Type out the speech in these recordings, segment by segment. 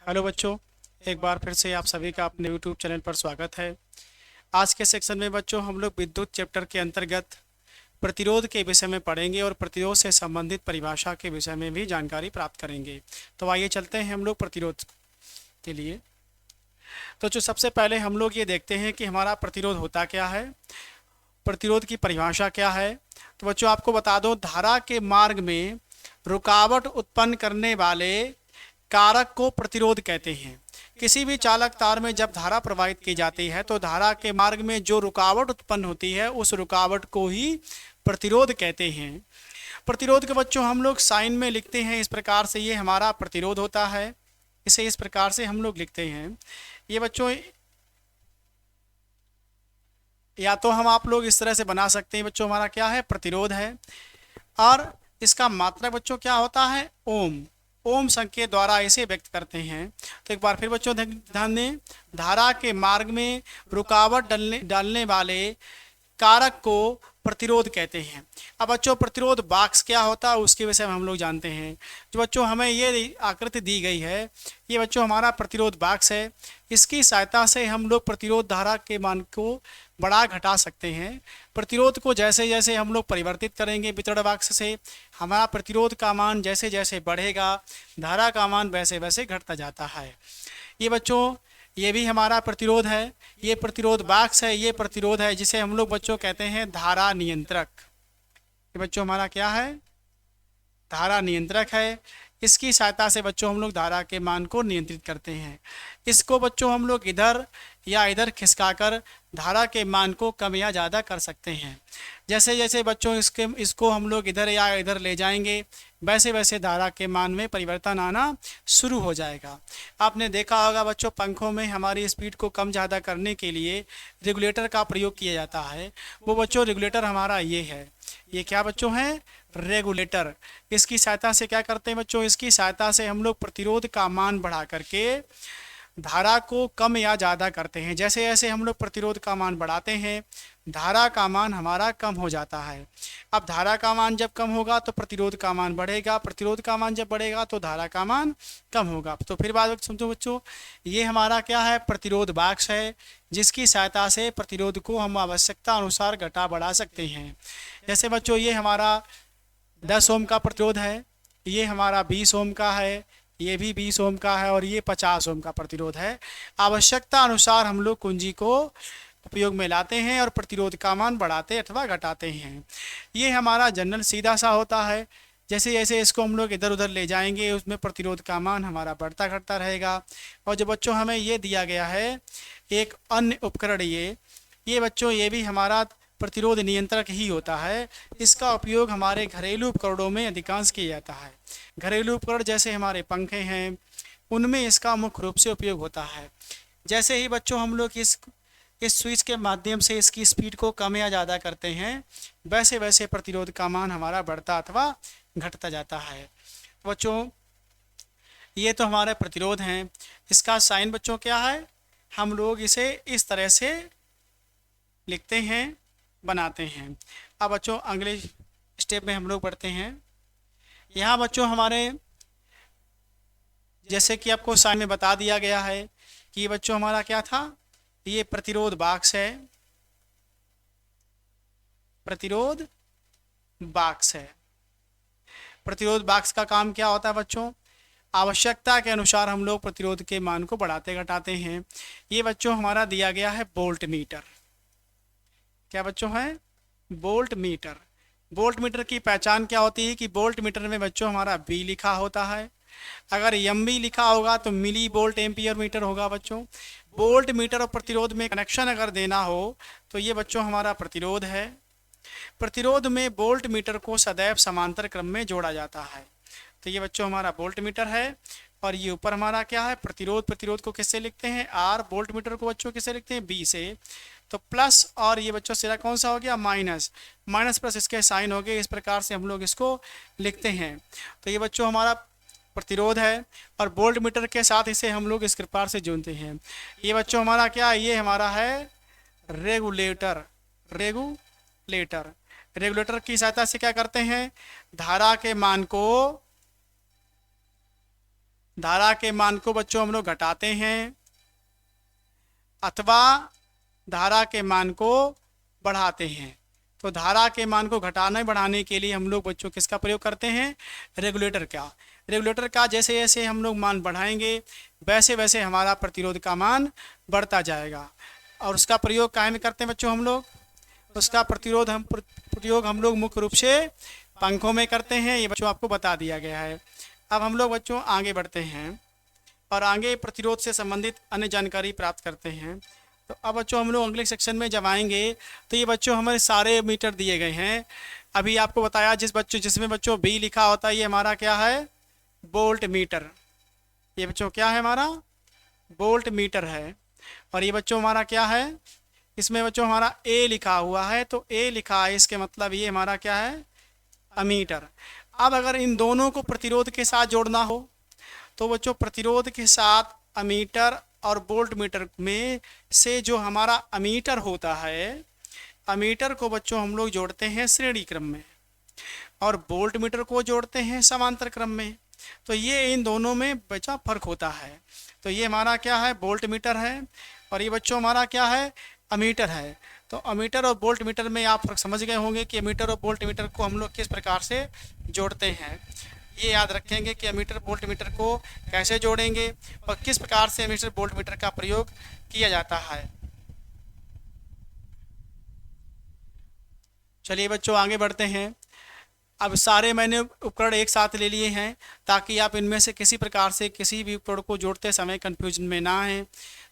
Hello बच्चों, एक बार फिर से आप सभी का अपने यूट्यूब चैनल पर स्वागत है। आज के सेक्शन में बच्चों हम लोग विद्युत चैप्टर के अंतर्गत प्रतिरोध के विषय में पढ़ेंगे और प्रतिरोध से संबंधित परिभाषा के विषय में भी जानकारी प्राप्त करेंगे। तो आइए चलते हैं हम लोग प्रतिरोध के लिए। तो जो सबसे पहले हम लोग ये देखते हैं कि हमारा प्रतिरोध होता क्या है, प्रतिरोध की परिभाषा क्या है। तो बच्चों आपको बता दो, धारा के मार्ग में रुकावट उत्पन्न करने वाले कारक को प्रतिरोध कहते हैं। किसी भी चालक तार में जब धारा प्रवाहित की जाती है तो धारा के मार्ग में जो रुकावट उत्पन्न होती है उस रुकावट को ही प्रतिरोध कहते हैं। प्रतिरोध के बच्चों हम लोग साइन में लिखते हैं इस प्रकार से, ये हमारा प्रतिरोध होता है। इसे इस प्रकार से हम लोग लिखते हैं। ये बच्चों या तो हम आप लोग इस तरह से बना सकते हैं बच्चों, हमारा क्या है, प्रतिरोध है। और इसका मात्रक बच्चों क्या होता है, ओम। ओम संकेत द्वारा इसे व्यक्त करते हैं। तो एक बार फिर बच्चों ध्यान दें, धारा के मार्ग में रुकावट डालने वाले कारक को प्रतिरोध कहते हैं। अब बच्चों प्रतिरोध बॉक्स क्या होता है उसके विषय में हम लोग जानते हैं। जो बच्चों हमें ये आकृति दी गई है, ये बच्चों हमारा प्रतिरोध बॉक्स है। इसकी सहायता से हम लोग प्रतिरोध धारा के मान को बढ़ा घटा सकते हैं। प्रतिरोध को जैसे जैसे हम लोग परिवर्तित करेंगे वितरण बॉक्स से, हमारा प्रतिरोध का मान जैसे जैसे बढ़ेगा धारा का मान वैसे वैसे घटता जाता है। ये बच्चों ये भी हमारा प्रतिरोध है, ये प्रतिरोध बॉक्स है, ये प्रतिरोध है जिसे हम लोग बच्चों कहते हैं धारा नियंत्रक। ये बच्चों हमारा क्या है, धारा नियंत्रक है। इसकी सहायता से बच्चों हम लोग धारा के मान को नियंत्रित करते हैं। इसको बच्चों हम लोग इधर या इधर खिसकाकर धारा के मान को कम या ज़्यादा कर सकते हैं। जैसे जैसे बच्चों इसको हम लोग इधर या इधर ले जाएंगे वैसे वैसे धारा के मान में परिवर्तन आना शुरू हो जाएगा। आपने देखा होगा बच्चों, पंखों में हमारी स्पीड को कम ज़्यादा करने के लिए रेगुलेटर का प्रयोग किया जाता है। वो बच्चों रेगुलेटर हमारा ये है, ये क्या बच्चों है, रेगुलेटर। इसकी सहायता से क्या करते हैं बच्चों, इसकी सहायता से हम लोग प्रतिरोध का मान बढ़ा करके धारा को कम या ज़्यादा करते हैं। जैसे जैसे हम लोग प्रतिरोध का मान बढ़ाते हैं धारा का मान हमारा कम हो जाता है। अब धारा का मान जब कम होगा तो प्रतिरोध का मान बढ़ेगा, प्रतिरोध का मान जब बढ़ेगा तो धारा का मान कम होगा। तो फिर बात समझो बच्चों, ये हमारा क्या है, प्रतिरोध बॉक्स है जिसकी सहायता से प्रतिरोध को हम आवश्यकता अनुसार घटा बढ़ा सकते हैं। जैसे बच्चों ये हमारा 10 ओम का प्रतिरोध है, ये हमारा 20 ओम का है, ये भी 20 ओम का है और ये 50 ओम का प्रतिरोध है। आवश्यकता अनुसार हम लोग कुंजी को उपयोग में लाते हैं और प्रतिरोध का मान बढ़ाते अथवा घटाते हैं। ये हमारा जनरल सीधा सा होता है। जैसे जैसे इसको हम लोग इधर उधर ले जाएंगे उसमें प्रतिरोध का मान हमारा बढ़ता घटता रहेगा। और जो बच्चों हमें ये दिया गया है एक अन्य उपकरण, ये बच्चों ये भी हमारा प्रतिरोध नियंत्रक ही होता है। इसका उपयोग हमारे घरेलू उपकरणों में अधिकांश किया जाता है। घरेलू उपकरण जैसे हमारे पंखे हैं उनमें इसका मुख्य रूप से उपयोग होता है। जैसे ही बच्चों हम लोग इस स्विच के माध्यम से इसकी स्पीड को कम या ज़्यादा करते हैं वैसे वैसे प्रतिरोध का मान हमारा बढ़ता अथवा घटता जाता है। बच्चों ये तो हमारे प्रतिरोध हैं। इसका साइन बच्चों क्या है, हम लोग इसे इस तरह से लिखते हैं, बनाते हैं। अब बच्चों अगले स्टेप में हम लोग बढ़ते हैं। यहाँ बच्चों हमारे जैसे कि आपको साइन में बता दिया गया है कि ये बच्चों हमारा क्या था, ये प्रतिरोध बॉक्स है, प्रतिरोध बॉक्स है। प्रतिरोध बॉक्स का काम क्या होता है बच्चों, आवश्यकता के अनुसार हम लोग प्रतिरोध के मान को बढ़ाते घटाते हैं। ये बच्चों हमारा दिया गया है वोल्ट मीटर। क्या बच्चों है, वोल्ट मीटर। वोल्ट मीटर की पहचान क्या होती है कि वोल्ट मीटर में बच्चों हमारा V लिखा होता है। अगर MV लिखा होगा तो मिली वोल्ट एम्पियर मीटर होगा बच्चों। वोल्ट मीटर और प्रतिरोध में कनेक्शन अगर देना हो तो ये बच्चों हमारा प्रतिरोध है। प्रतिरोध में वोल्ट मीटर को सदैव समांतर क्रम में जोड़ा जाता है। तो ये बच्चों हमारा वोल्ट मीटर है और ये ऊपर हमारा क्या है, प्रतिरोध। प्रतिरोध को किससे लिखते हैं, R। वोल्ट मीटर को बच्चों किससे लिखते हैं, B से। तो प्लस और ये बच्चों सिरा कौन सा हो गया, माइनस। माइनस प्लस इसके साइन हो गए, इस प्रकार से हम लोग इसको लिखते हैं। तो ये बच्चों हमारा प्रतिरोध है और वोल्ट मीटर के साथ इसे हम लोग इस प्रकार से जोड़ते हैं। ये बच्चों हमारा क्या, ये हमारा है रेगुलेटर। रेगुलेटर रेगुलेटर की सहायता से क्या करते हैं, धारा के मान को धारा के मान को बच्चों हम लोग घटाते हैं अथवा धारा के मान को बढ़ाते हैं। तो धारा के मान को घटाने बढ़ाने के लिए हम लोग बच्चों किसका प्रयोग करते हैं? रेगुलेटर का। रेगुलेटर का जैसे जैसे हम लोग मान बढ़ाएंगे वैसे वैसे हमारा प्रतिरोध का मान बढ़ता जाएगा। और उसका प्रयोग काहे में करते हैं बच्चों हम लोग? उसका प्रयोग हम लोग मुख्य रूप से पंखों में करते हैं। ये बच्चों आपको बता दिया गया है। अब हम लोग बच्चों आगे बढ़ते हैं और आगे प्रतिरोध से संबंधित अन्य जानकारी प्राप्त करते हैं। तो अब बच्चों हम लोग अगले सेक्शन में जब आएंगे तो ये बच्चों हमारे सारे मीटर दिए गए हैं। अभी आपको बताया जिसमें बच्चों बी लिखा होता है ये हमारा क्या है? Volt meter. ये बच्चों क्या है? हमारा वोल्ट मीटर है। और ये बच्चों हमारा क्या है? इसमें बच्चों हमारा ए लिखा हुआ है। तो ए लिखा है इसके मतलब ये हमारा क्या है? अमीटर। अब अगर इन दोनों को प्रतिरोध के साथ जोड़ना हो तो बच्चों प्रतिरोध के साथ अमीटर और वोल्ट मीटर में से जो हमारा अमीटर होता है, अमीटर को बच्चों हम लोग जोड़ते हैं श्रेणी क्रम में और वोल्ट मीटर को जोड़ते हैं समांतर क्रम में। तो ये इन दोनों में बच्चा फर्क होता है। तो ये हमारा क्या है? वोल्ट मीटर है और ये बच्चों हमारा क्या है? अमीटर है। तो अमीटर और वोल्ट मीटर में आप फर्क समझ गए होंगे कि अमीटर और वोल्ट मीटर को हम लोग किस प्रकार से जोड़ते हैं। ये याद रखेंगे कि अमीटर वोल्ट मीटर को कैसे जोड़ेंगे और किस प्रकार से अमीटर वोल्ट मीटर का प्रयोग किया जाता है। चलिए बच्चों आगे बढ़ते हैं। अब सारे मैंने उपकरण एक साथ ले लिए हैं ताकि आप इनमें से किसी प्रकार से किसी भी उपकरण को जोड़ते समय कन्फ्यूजन में ना आए।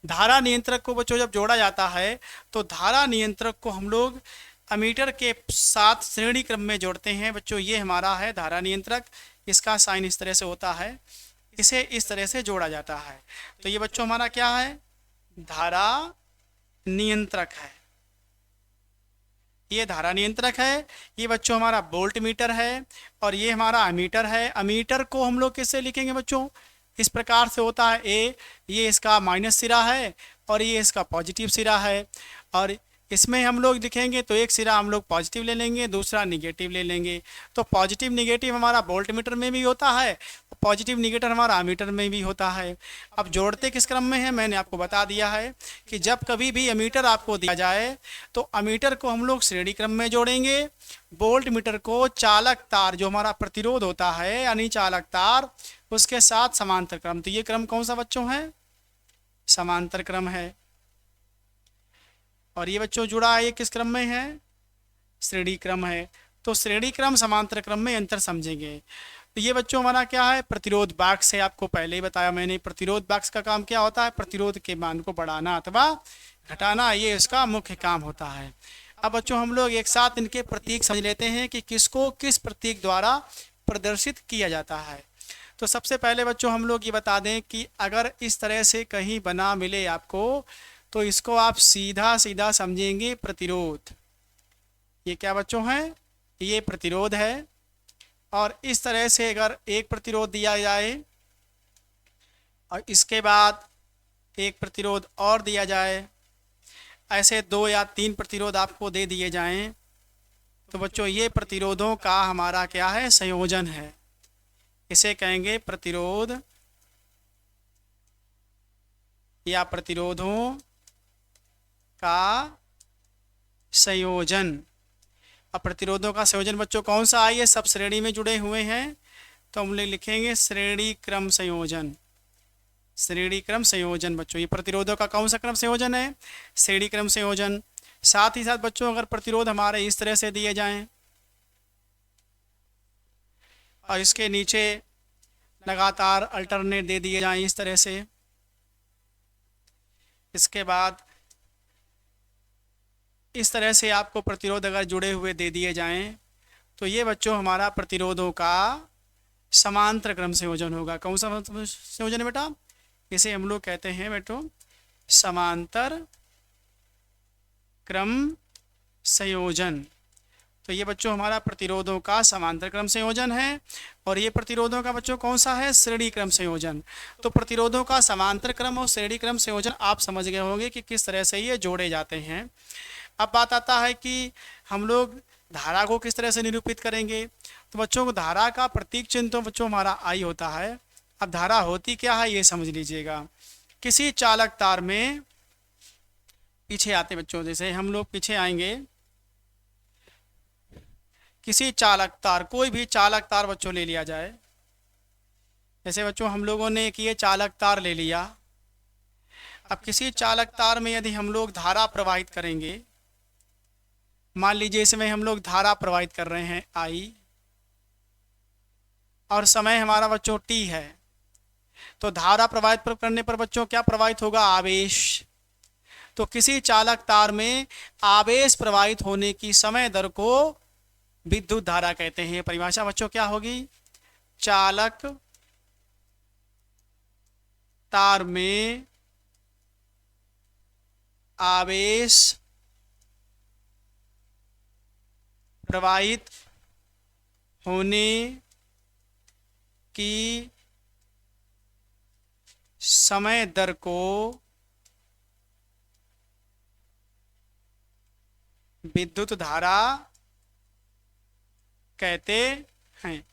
धारा नियंत्रक को बच्चों जब जोड़ा जाता है तो धारा नियंत्रक को हम लोग अमीटर के साथ श्रेणी क्रम में जोड़ते हैं। बच्चों ये हमारा है धारा नियंत्रक। इसका साइन इस तरह से होता है, इसे इस तरह से जोड़ा जाता है। तो ये बच्चों हमारा क्या है? धारा नियंत्रक है। ये धारा नियंत्रक है। ये बच्चों हमारा वोल्ट मीटर है और ये हमारा अमीटर है। अमीटर को हम लोग किससे लिखेंगे बच्चों? इस प्रकार से होता है ए, ये इसका माइनस सिरा है और ये इसका पॉजिटिव सिरा है। और इसमें हम लोग लिखेंगे तो एक सिरा हम लोग पॉजिटिव ले लेंगे, दूसरा निगेटिव ले लेंगे। तो पॉजिटिव निगेटिव हमारा वोल्ट मीटर में भी होता है, पॉजिटिव निगेटिव हमारा अमीटर में भी होता है। अब जोड़ते किस क्रम में है मैंने आपको बता दिया है कि जब कभी भी अमीटर आपको दिया जाए तो अमीटर को हम लोग श्रेणी क्रम में जोड़ेंगे, वोल्ट मीटर को चालक तार जो हमारा प्रतिरोध होता है यानी चालक तार उसके साथ समांतर क्रम। तो ये क्रम कौन सा बच्चों है? समांतर क्रम है। और ये बच्चों जुड़ा है ये किस क्रम में है? श्रेणी क्रम है। तो श्रेणी क्रम समांतर क्रम में अंतर समझेंगे। तो ये बच्चों हमारा क्या है? प्रतिरोध बॉक्स है। आपको पहले ही बताया मैंने प्रतिरोध बॉक्स का काम क्या होता है? प्रतिरोध के मान को बढ़ाना अथवा घटाना, ये इसका मुख्य काम होता है। अब बच्चों हम लोग एक साथ इनके प्रतीक समझ लेते हैं कि किसको किस प्रतीक द्वारा प्रदर्शित किया जाता है। तो सबसे पहले बच्चों हम लोग ये बता दें कि अगर इस तरह से कहीं बना मिले आपको तो इसको आप सीधा सीधा समझेंगे प्रतिरोध। ये क्या बच्चों है? ये प्रतिरोध है। और इस तरह से अगर एक प्रतिरोध दिया जाए और इसके बाद एक प्रतिरोध और दिया जाए, ऐसे 2 या 3 प्रतिरोध आपको दे दिए जाएं तो बच्चों ये प्रतिरोधों का हमारा क्या है? संयोजन है। इसे कहेंगे प्रतिरोध या प्रतिरोधों का संयोजन। अब प्रतिरोधों का संयोजन बच्चों कौन सा है? ये सब श्रेणी में जुड़े हुए हैं तो हम लोग लिखेंगे श्रेणी क्रम संयोजन। श्रेणी क्रम संयोजन बच्चों ये प्रतिरोधों का कौन सा क्रम संयोजन है? श्रेणी क्रम संयोजन। साथ ही साथ बच्चों अगर प्रतिरोध हमारे इस तरह से दिए जाएं और इसके नीचे लगातार अल्टरनेट दे दिए जाएं इस तरह से, इसके बाद इस तरह से आपको प्रतिरोध अगर जुड़े हुए दे दिए जाएं तो ये बच्चों हमारा प्रतिरोधों का समांतर क्रम संयोजन होगा। कौन सा संयोजन है बेटा? इसे हम लोग कहते हैं बेटो समांतर क्रम संयोजन। तो ये बच्चों हमारा प्रतिरोधों का समांतर क्रम संयोजन है। और ये प्रतिरोधों का बच्चों कौन सा है? श्रेणी क्रम संयोजन। तो प्रतिरोधों का समांतर क्रम और श्रेणी क्रम संयोजन आप समझ गए होंगे कि किस तरह से ये जोड़े जाते हैं। अब बात आता है कि हम लोग धारा को किस तरह से निरूपित करेंगे। तो बच्चों को धारा का प्रतीक चिन्ह तो बच्चों हमारा आई होता है अब धारा होती क्या है ये समझ लीजिएगा। किसी चालक तार में, पीछे आते बच्चों, जैसे हम लोग पीछे आएंगे, किसी चालक तार, कोई भी चालक तार बच्चों ले लिया जाए। जैसे बच्चों हम लोगों ने एक ये चालक तार ले लिया। अब किसी चालक तार में यदि हम लोग धारा प्रवाहित करेंगे, मान लीजिए इसमें हम लोग धारा प्रवाहित कर रहे हैं आई, और समय हमारा बच्चों टी है, तो धारा प्रवाहित करने पर बच्चों क्या प्रवाहित होगा? आवेश। तो किसी चालक तार में आवेश प्रवाहित होने की समय दर को विद्युत धारा कहते हैं। परिभाषा बच्चों क्या होगी? चालक तार में आवेश प्रवाहित होने की समय दर को विद्युत धारा कहते हैं।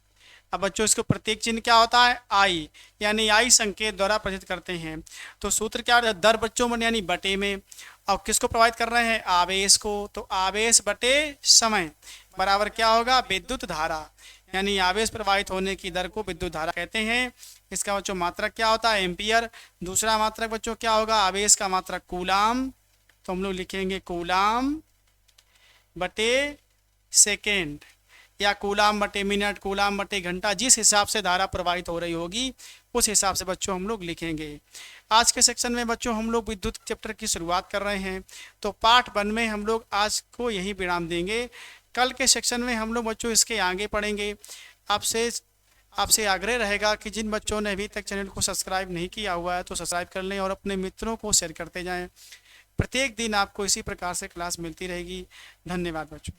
अब बच्चों इसको प्रतीक चिन्ह क्या होता है? आई, यानी आई संकेत द्वारा प्रदर्शित करते हैं। तो सूत्र क्या है? दर बच्चों में यानी बटे में, और किसको प्रवाहित कर रहे हैं? आवेश को। तो आवेश बटे समय बराबर क्या होगा? विद्युत धारा, यानी आवेश प्रवाहित होने की दर को विद्युत धारा कहते हैं। इसका बच्चों मात्रक क्या होता है? एम्पियर। दूसरा मात्रक बच्चों क्या होगा? आवेश का मात्रक कूलाम। तो हम लोग लिखेंगे कूलाम बटे सेकेंड, या कूलाम बटे मिनट, कूलाम बटे घंटा, जिस हिसाब से धारा प्रवाहित हो रही होगी उस हिसाब से बच्चों हम लोग लिखेंगे। आज के सेक्शन में बच्चों हम लोग विद्युत चैप्टर की शुरुआत कर रहे हैं, तो पार्ट 1 में हम लोग आज को यही विराम देंगे। कल के सेक्शन में हम लोग बच्चों इसके आगे पढ़ेंगे। आपसे आग्रह रहेगा कि जिन बच्चों ने अभी तक चैनल को सब्सक्राइब नहीं किया हुआ है तो सब्सक्राइब कर लें और अपने मित्रों को शेयर करते जाएं। प्रत्येक दिन आपको इसी प्रकार से क्लास मिलती रहेगी। धन्यवाद बच्चों।